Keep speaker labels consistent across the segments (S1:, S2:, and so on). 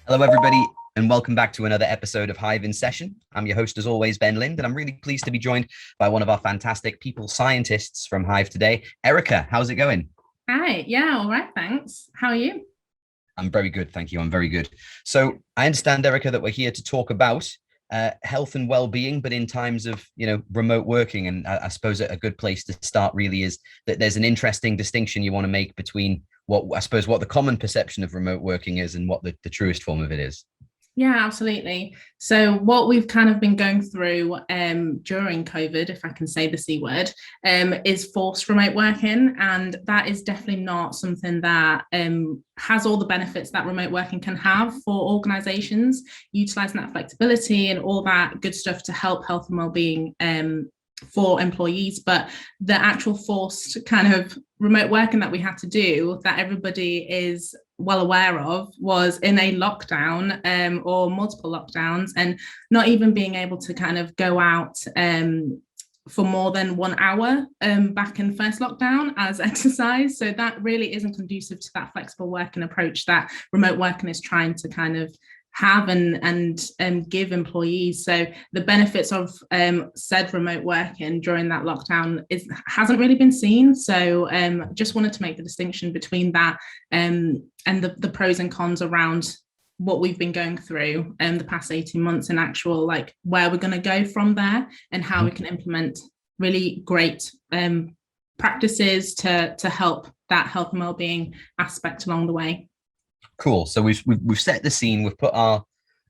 S1: Hello, everybody, and welcome back to another episode of Hive in Session. I'm your host, as always, Ben Lind, and I'm really pleased to be joined by one of our fantastic people scientists from Hive today, Ericka. How's it going?
S2: Hi, yeah, all right, thanks. How are you?
S1: I'm very good, thank you. I'm very good. So I understand, Ericka, that we're here to talk about health and well-being, but in times of remote working. And I suppose a good place to start really is that there's an interesting distinction you want to make between what the common perception of remote working is and what the truest form of it is.
S2: Yeah, absolutely. So what we've kind of been going through during COVID, if I can say the C word, is forced remote working. And that is definitely not something that has all the benefits that remote working can have for organizations, utilizing that flexibility and all that good stuff to help health and well-being for employees. But the actual forced kind of remote working that we had to do, that everybody is well aware of, was in a lockdown or multiple lockdowns, and not even being able to kind of go out for more than 1 hour back in first lockdown as exercise. So that really isn't conducive to that flexible working approach that remote working is trying to kind of have and give employees. So the benefits of said remote working during that lockdown hasn't really been seen. So just wanted to make the distinction between that and the pros and cons around what we've been going through the past 18 months, and actual like where we're going to go from there, and how we can implement really great practices to help that health and well-being aspect along the way.
S1: Cool. So we've set the scene. We've put our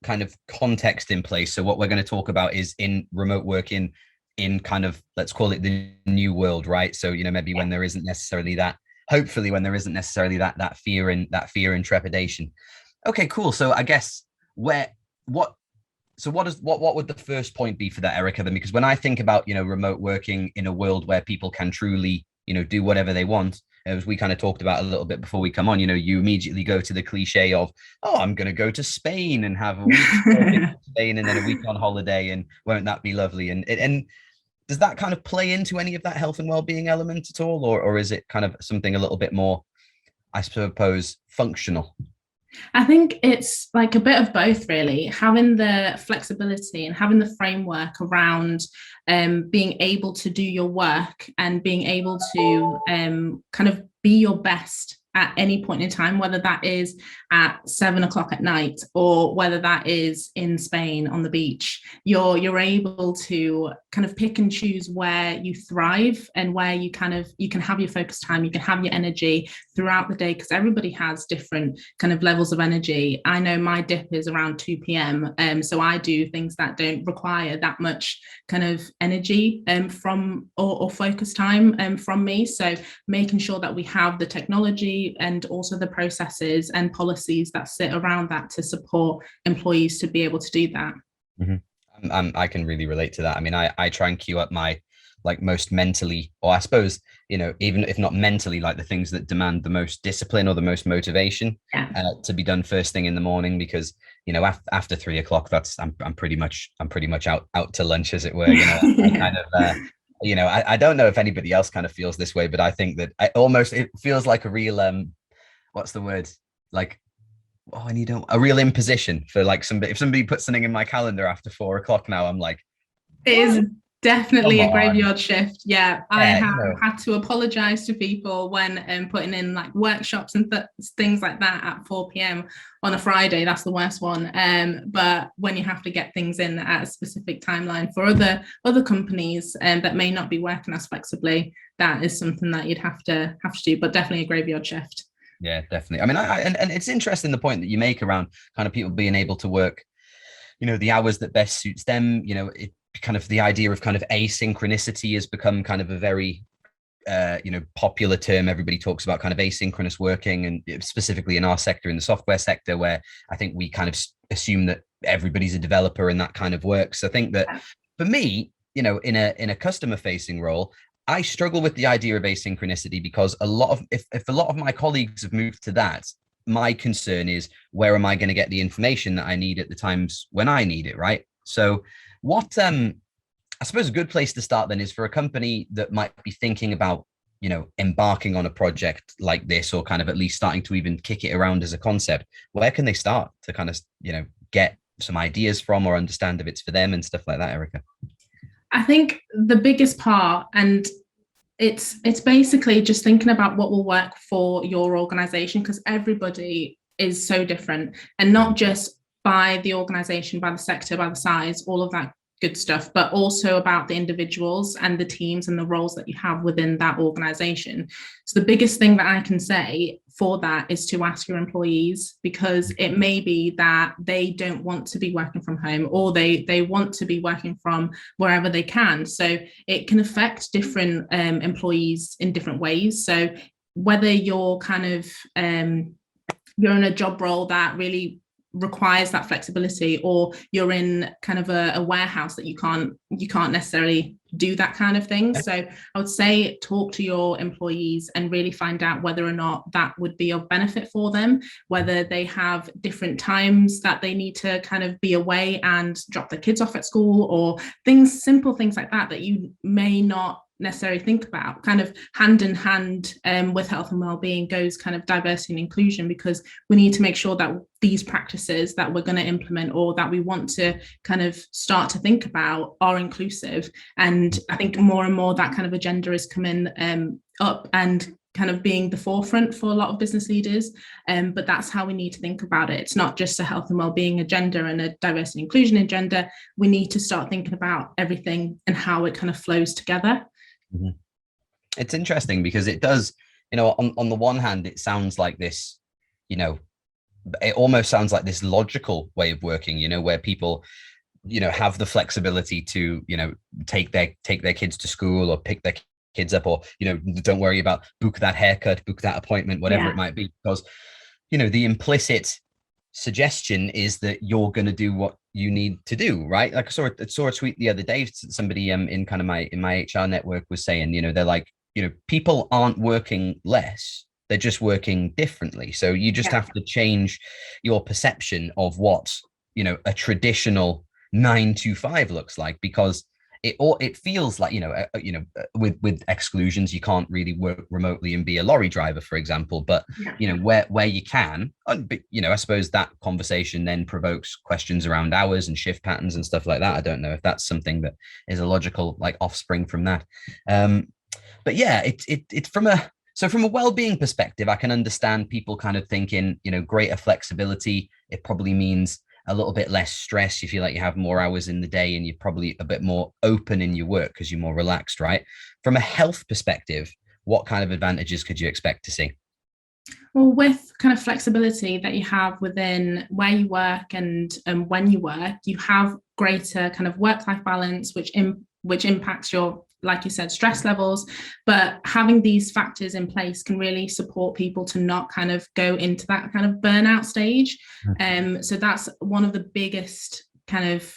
S1: kind of context in place. So what we're going to talk about is in remote working in kind of, let's call it the new world, right? So maybe when there isn't necessarily that, hopefully when there isn't necessarily that fear and trepidation. Okay, cool. So I guess what would the first point be for that, Ericka? Then, because when I think about remote working in a world where people can truly do whatever they want, as we kind of talked about a little bit before we come on, you immediately go to the cliche of, oh, I'm going to go to Spain and have a week in Spain and then a week on holiday, and won't that be lovely? And does that kind of play into any of that health and well-being element at all, or is it kind of something a little bit more, I suppose, functional?
S2: I think it's like a bit of both, really. Having the flexibility and having the framework around being able to do your work and being able to kind of be your best at any point in time, whether that is at 7 o'clock at night or whether that is in Spain on the beach. You're able to kind of pick and choose where you thrive and where you can have your focus time, you can have your energy throughout the day, because everybody has different kind of levels of energy. I know my dip is around 2 p.m. So I do things that don't require that much kind of energy from or focus time from me. So making sure that we have the technology and also the processes and policies that sit around that to support employees to be able to do that.
S1: Mm-hmm. I can really relate to that. I mean, I try and queue up my like most mentally, or I suppose, even if not mentally, like the things that demand the most discipline or the most motivation
S2: Yeah.
S1: to be done first thing in the morning, because after 3 o'clock, I'm pretty much out to lunch, as it were. I
S2: Yeah.
S1: kind of I don't know if anybody else kind of feels this way, but I think that it feels like a real what's the word, like, oh, and a real imposition for like somebody. If somebody puts something in my calendar after 4 o'clock now, I'm like,
S2: It
S1: what?
S2: is definitely
S1: Come
S2: a
S1: on.
S2: graveyard shift. Yeah, I
S1: Yeah,
S2: have had to apologize to people when putting in like workshops and things like that at 4 p.m. on a Friday. That's the worst one. But when you have to get things in at a specific timeline for other companies that may not be working as flexibly, that is something that you'd have to do. But definitely a graveyard shift.
S1: yeah, definitely. I mean, and it's interesting the point that you make around kind of people being able to work, the hours that best suits them. It kind of the idea of kind of asynchronicity has become kind of a very popular term. Everybody talks about kind of asynchronous working, and specifically in our sector, in the software sector, where I think we kind of assume that everybody's a developer and that kind of works. I think that for me, in a customer facing role, I struggle with the idea of asynchronicity, because if a lot of my colleagues have moved to that, my concern is, where am I going to get the information that I need at the times when I need it, right? So what I suppose a good place to start then is for a company that might be thinking about embarking on a project like this, or kind of at least starting to even kick it around as a concept, where can they start to kind of, get some ideas from or understand if it's for them and stuff like that, Ericka?
S2: I think the biggest part, and it's basically just thinking about what will work for your organization, because everybody is so different, and not just by the organization, by the sector, by the size, all of that good stuff, but also about the individuals and the teams and the roles that you have within that organization. So the biggest thing that I can say for that is to ask your employees, because it may be that they don't want to be working from home, or they want to be working from wherever they can. So it can affect different employees in different ways. So whether you're kind of you're in a job role that really requires that flexibility, or you're in kind of a warehouse that you can't necessarily do that kind of thing. So I would say talk to your employees and really find out whether or not that would be of benefit for them, whether they have different times that they need to kind of be away and drop their kids off at school, or simple things like that you may not necessarily think about. Kind of hand in hand with health and well-being goes kind of diversity and inclusion, because we need to make sure that these practices that we're going to implement, or that we want to kind of start to think about, are inclusive. And I think more and more that kind of agenda is coming up and kind of being the forefront for a lot of business leaders. But that's how we need to think about it. It's not just a health and well-being agenda and a diversity and inclusion agenda. We need to start thinking about everything and how it kind of flows together.
S1: Mm-hmm. It's interesting because it does, on the one hand, it sounds like this, it almost sounds like this logical way of working, where people, have the flexibility to, take their kids to school, or pick their kids up, or, don't worry about book that haircut, book that appointment, whatever it might be, because, the implicit suggestion is that you're going to do what you need to do, right? Like I saw a tweet the other day. Somebody in kind of my HR network was saying, they're like, people aren't working less, they're just working differently. So you just have to change your perception of what, a traditional 9 to 5 looks like, because it feels like, with exclusions, you can't really work remotely and be a lorry driver, for example. But, where you can, I suppose that conversation then provokes questions around hours and shift patterns and stuff like that. I don't know if that's something that is a logical offspring from that. But yeah, it's from a well-being perspective, I can understand people kind of thinking, greater flexibility. It probably means a little bit less stress. You feel like you have more hours in the day, and you're probably a bit more open in your work because you're more relaxed, right? From a health perspective, what kind of advantages could you expect to see?
S2: Well, with kind of flexibility that you have within where you work and when you work, you have greater kind of work-life balance, which impacts your, like you said, stress levels. But having these factors in place can really support people to not kind of go into that kind of burnout stage. So that's one of the biggest kind of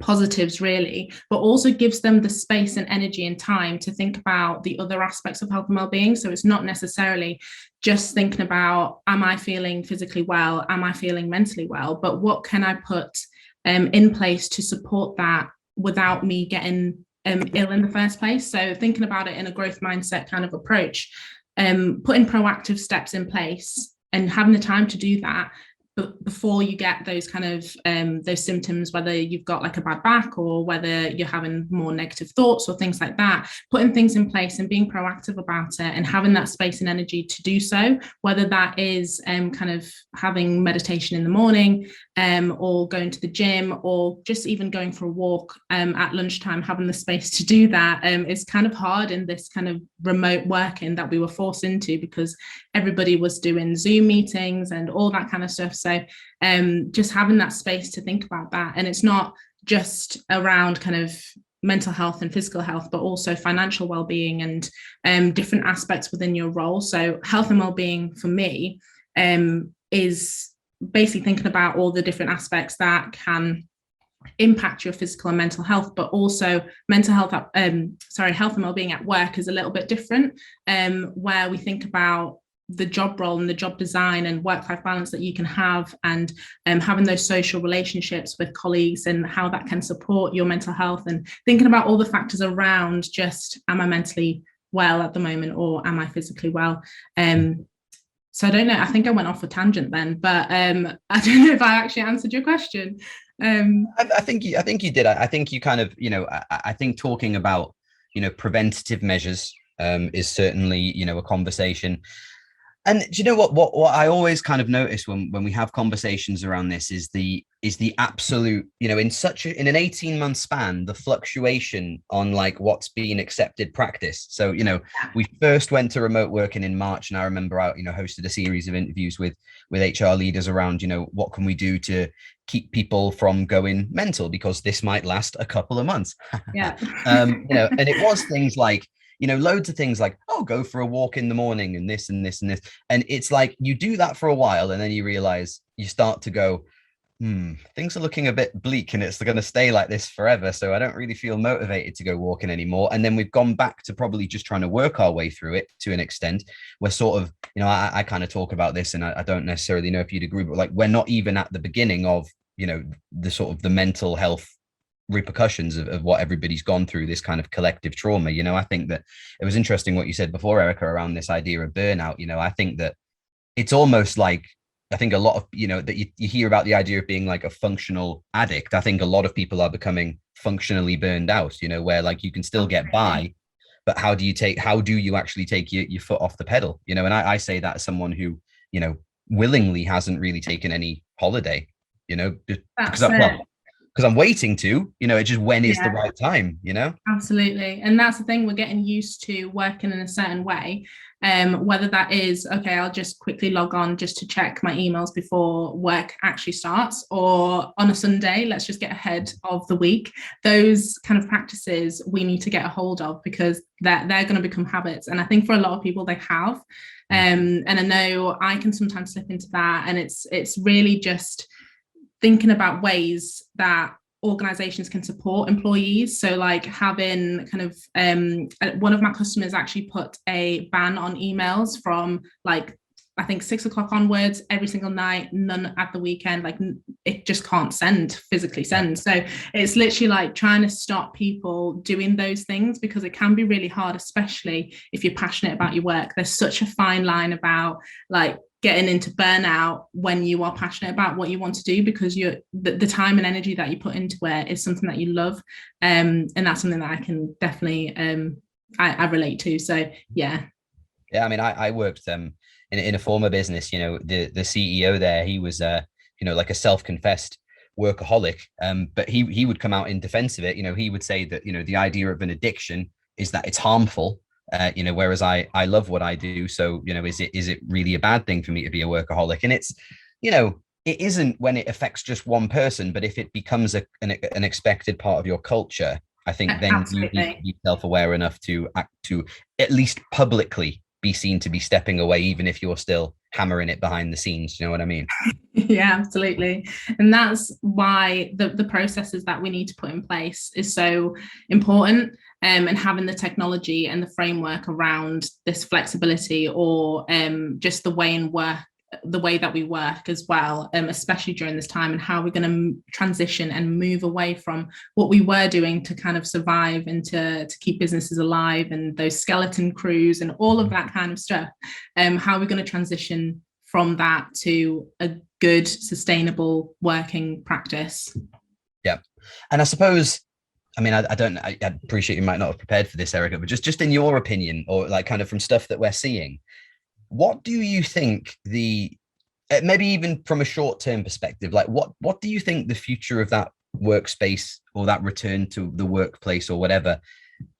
S2: positives, really, but also gives them the space and energy and time to think about the other aspects of health and well-being. So it's not necessarily just thinking about, am I feeling physically well? Am I feeling mentally well? But what can I put in place to support that without me getting ill in the first place? So thinking about it in a growth mindset kind of approach, putting proactive steps in place and having the time to do that before you get those kind of those symptoms, whether you've got like a bad back, or whether you're having more negative thoughts or things like that. Putting things in place and being proactive about it, and having that space and energy to do so, whether that is kind of having meditation in the morning, or going to the gym, or just even going for a walk at lunchtime. Having the space to do that is kind of hard in this kind of remote working that we were forced into, because everybody was doing Zoom meetings and all that kind of stuff. So just having that space to think about that. And it's not just around kind of mental health and physical health, but also financial well-being and different aspects within your role. So health and well-being for me is basically thinking about all the different aspects that can impact your physical and mental health, but also health and well-being at work is a little bit different, where we think about the job role and the job design and work-life balance that you can have, and having those social relationships with colleagues and how that can support your mental health, and thinking about all the factors around just, am I mentally well at the moment, or am I physically well? So I don't know. I think I went off a tangent then, but I don't know if I actually answered your question.
S1: I think you did. I think you kind of, I think talking about, preventative measures is certainly, a conversation. And do you know what I always kind of notice when we have conversations around this is the absolute, in in an 18-month span, the fluctuation on like what's being accepted practice. So, we first went to remote working in March, and I remember I, hosted a series of interviews with HR leaders around, what can we do to keep people from going mental, because this might last a couple of months.
S2: Yeah.
S1: And it was things like, loads of things like, oh, go for a walk in the morning and this and this and this. And it's like you do that for a while, and then you realize, you start to go, things are looking a bit bleak, and it's going to stay like this forever. So I don't really feel motivated to go walking anymore. And then we've gone back to probably just trying to work our way through it to an extent. We're sort of, I kind of talk about this, and I don't necessarily know if you'd agree, but like, we're not even at the beginning of, the sort of the mental health repercussions of what everybody's gone through, this kind of collective trauma. I think that it was interesting what you said before, Ericka, around this idea of burnout. I think that it's almost like, I think a lot of, that you hear about the idea of being like a functional addict. I think a lot of people are becoming functionally burned out, where like you can still get by, but how do you actually take your foot off the pedal? And I say that as someone who, willingly hasn't really taken any holiday, because I'm waiting to, it's just when is the right time,
S2: Absolutely. And that's the thing, we're getting used to working in a certain way. Whether that is, okay, I'll just quickly log on just to check my emails before work actually starts, or on a Sunday, let's just get ahead of the week. Those kind of practices we need to get a hold of, because they're going to become habits. And I think for a lot of people, they have. And I know I can sometimes slip into that. And it's really just thinking about ways that organizations can support employees. So like having kind of one of my customers actually put a ban on emails from like, I think 6 o'clock onwards every single night, none at the weekend. Like it just can't physically send. So it's literally like trying to stop people doing those things, because it can be really hard, especially if you're passionate about your work. There's such a fine line about like getting into burnout when you are passionate about what you want to do, because the time and energy that you put into it is something that you love. And that's something that I can definitely I relate to. So yeah.
S1: I mean, I worked in a former business, the CEO there, he was like a self-confessed workaholic, but he would come out in defense of it. He would say that the idea of an addiction is that it's harmful, whereas I love what I do. So is it really a bad thing for me to be a workaholic? And it's it isn't when it affects just one person, but if it becomes an expected part of your culture, I think then Absolutely. You need to be self-aware enough to at least publicly be seen to be stepping away, even if you're still hammering it behind the scenes. You know what I mean?
S2: Yeah, absolutely. And that's why the processes that we need to put in place is so important, and having the technology and the framework around this flexibility, or just the way that we work as well, especially during this time, and how we're going to transition and move away from what we were doing to kind of survive and to keep businesses alive, and those skeleton crews and all of that kind of stuff. How we're going to transition from that to a good, sustainable working practice.
S1: Yeah. And I suppose, I mean, I appreciate you might not have prepared for this, Ericka, but just in your opinion, or like kind of from stuff that we're seeing, what do you think maybe even from a short-term perspective, like what do you think the future of that workspace, or that return to the workplace, or whatever,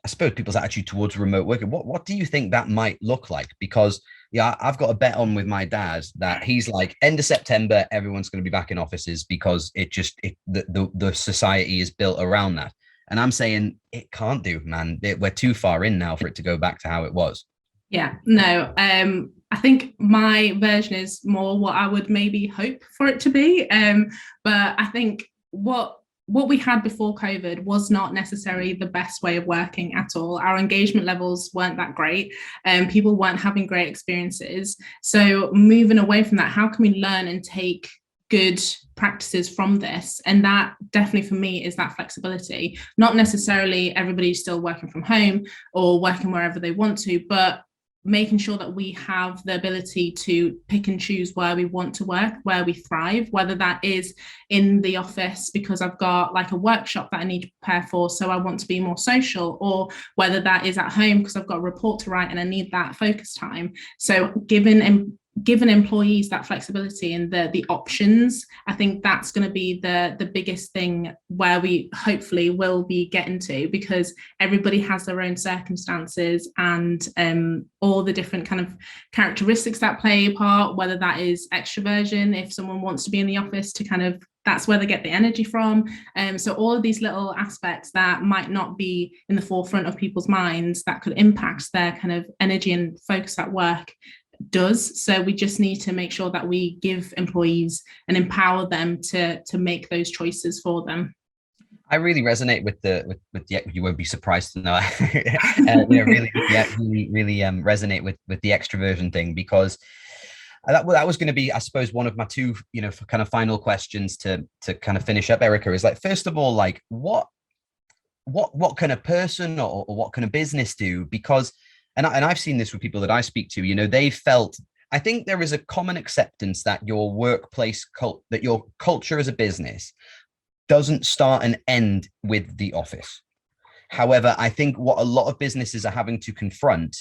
S1: I suppose people's attitude towards remote working, what do you think that might look like? Because I've got a bet on with my dad that he's like, end of September, everyone's going to be back in offices, because the society is built around that. And I'm saying it can't do, man. We're too far in now for it to go back to how it was.
S2: Yeah, no, I think my version is more what I would maybe hope for it to be. But I think what we had before COVID was not necessarily the best way of working at all. Our engagement levels weren't that great, and people weren't having great experiences. So moving away from that, how can we learn and take good practices from this. And that definitely for me is that flexibility. Not necessarily everybody's still working from home or working wherever they want to, but making sure that we have the ability to pick and choose where we want to work, where we thrive, whether that is in the office because I've got like a workshop that I need to prepare for, so I want to be more social, or whether that is at home because I've got a report to write and I need that focus time. So given employees that flexibility and the options, I think that's going to be the biggest thing where we hopefully will be getting to, because everybody has their own circumstances and all the different kind of characteristics that play a part, whether that is extroversion, if someone wants to be in the office to kind of, that's where they get the energy from. So all of these little aspects that might not be in the forefront of people's minds that could impact their kind of energy and focus at work does. So we just need to make sure that we give employees and empower them to make those choices for them.
S1: I really resonate with the you won't be surprised to know, really resonate with the extroversion thing, because that was going to be, I suppose, one of my two, kind of final questions to kind of finish up, Ericka, is like, first of all, like what can a person or what can a business do? Because and I've seen this with people that I speak to, they felt, I think there is a common acceptance that your workplace that your culture as a business doesn't start and end with the office. However, I think what a lot of businesses are having to confront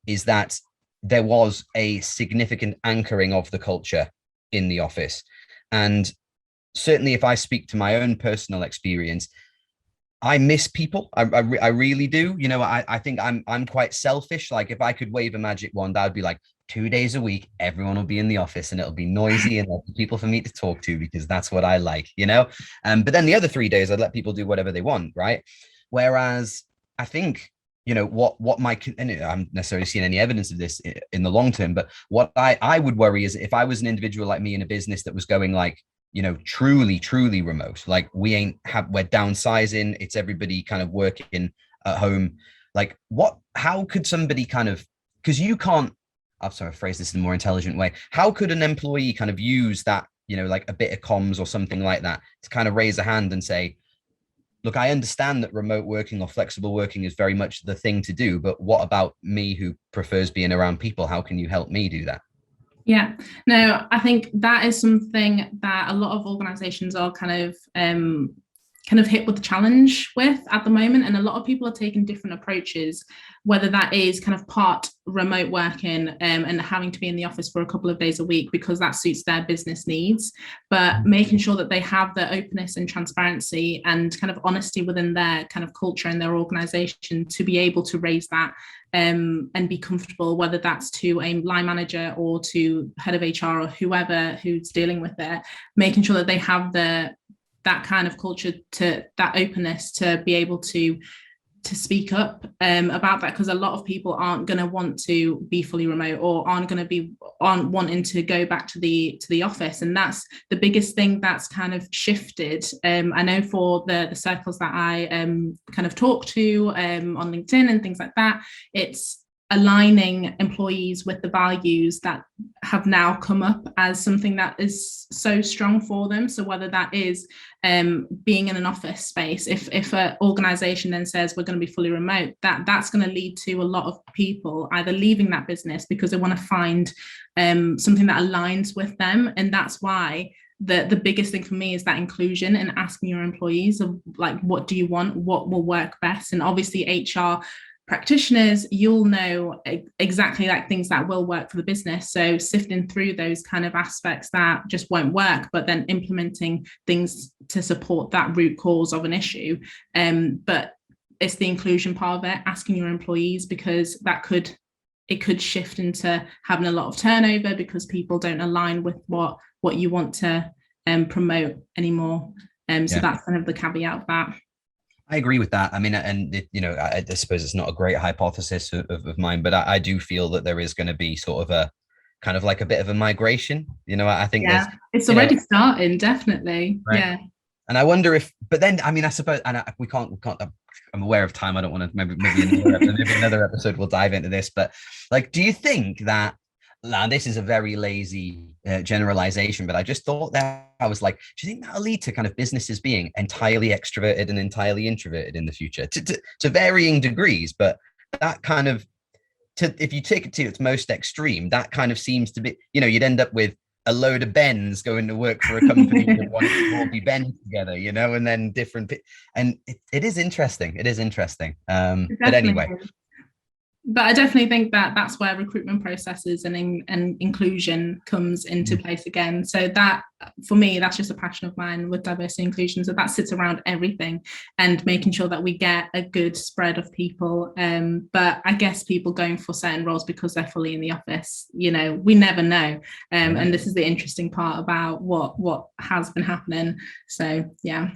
S1: is that there was a significant anchoring of the culture in the office. And certainly if I speak to my own personal experience, I miss people. I really do. I think I'm quite selfish. Like if I could wave a magic wand, I'd be like, 2 days a week, everyone will be in the office and it'll be noisy and there'll be people for me to talk to, because that's what I like, but then the other 3 days I'd let people do whatever they want. Right. Whereas I think, what might, and I haven't necessarily seen any evidence of this in the long term, but what I would worry is if I was an individual like me in a business that was going like, truly remote, like we're downsizing, it's everybody kind of working at home. Like how could somebody kind of, because you can't, I'm sorry, I'll phrase this in a more intelligent way. How could an employee kind of use that, like a bit of comms or something like that to kind of raise a hand and say, look, I understand that remote working or flexible working is very much the thing to do, but what about me who prefers being around people? How can you help me do that?
S2: Yeah, no, I think that is something that a lot of organizations are kind of hit with the challenge with at the moment. And a lot of people are taking different approaches, whether that is kind of part remote working and having to be in the office for a couple of days a week because that suits their business needs, but making sure that they have the openness and transparency and kind of honesty within their kind of culture and their organization to be able to raise that and be comfortable, whether that's to a line manager or to head of HR or whoever who's dealing with it, making sure that they have that kind of culture, to that openness to be able to speak up about that, because a lot of people aren't going to want to be fully remote or aren't wanting to go back to the office. And that's the biggest thing that's kind of shifted. I know for the circles that I kind of talk to on LinkedIn and things like that, it's aligning employees with the values that have now come up as something that is so strong for them. So whether that is being in an office space, if an organization then says we're going to be fully remote, that's going to lead to a lot of people either leaving that business because they want to find something that aligns with them. And that's why the biggest thing for me is that inclusion and asking your employees of like, what do you want? What will work best? And obviously HR practitioners, you'll know exactly like things that will work for the business. So sifting through those kind of aspects that just won't work, but then implementing things to support that root cause of an issue. But it's the inclusion part of it, asking your employees, because it could shift into having a lot of turnover because people don't align with what you want to promote anymore. So that's kind of the caveat of that.
S1: I agree with that. I mean, and I suppose it's not a great hypothesis of mine, but I do feel that there is going to be sort of a kind of like a bit of a migration. I think
S2: it's already starting, definitely. Right. Yeah.
S1: And I wonder if, but then, I mean, I suppose, and we can't, I'm aware of time. I don't want to, maybe another episode we'll dive into this, but like, do you think that, Now, this is a very lazy generalization, but I just thought that I was like, do you think that'll lead to kind of businesses being entirely extroverted and entirely introverted in the future to varying degrees? But that kind of, if you take it to its most extreme, that kind of seems to be, you'd end up with a load of Bens going to work for a company that wants to all be Bens together, and then different, and it is interesting. It is interesting. But anyway.
S2: But I definitely think that that's where recruitment processes and inclusion comes into place again. So that, for me, that's just a passion of mine with diversity and inclusion. So that sits around everything and making sure that we get a good spread of people. But I guess people going for certain roles because they're fully in the office, we never know. And this is the interesting part about what has been happening. So, yeah.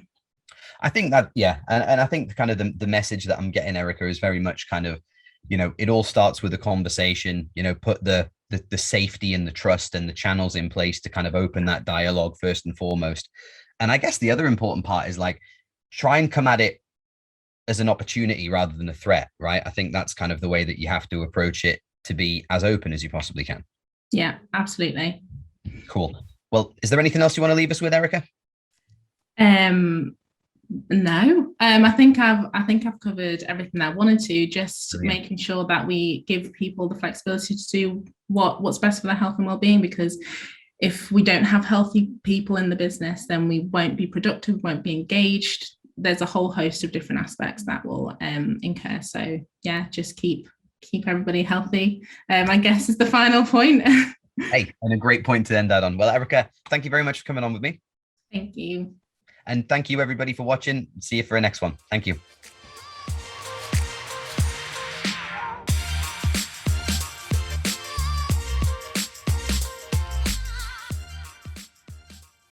S1: I think that, yeah. And I think kind of the message that I'm getting, Ericka, is very much kind of, it all starts with a conversation, put the safety and the trust and the channels in place to kind of open that dialogue first and foremost. And I guess the other important part is like, try and come at it as an opportunity rather than a threat, right? I think that's kind of the way that you have to approach it, to be as open as you possibly can.
S2: Yeah, absolutely.
S1: Cool. Well, is there anything else you want to leave us with, Ericka?
S2: No, I think I've covered everything I wanted to. Just
S1: Brilliant.
S2: Making sure that we give people the flexibility to do what's best for their health and well-being, because if we don't have healthy people in the business, then we won't be productive, won't be engaged. There's a whole host of different aspects that will incur. So yeah, just keep everybody healthy, I guess, is the final point.
S1: Hey, and a great point to end that on. Well, Ericka, thank you very much for coming on with me.
S2: Thank you.
S1: And thank you, everybody, for watching. See you for the next one. Thank you.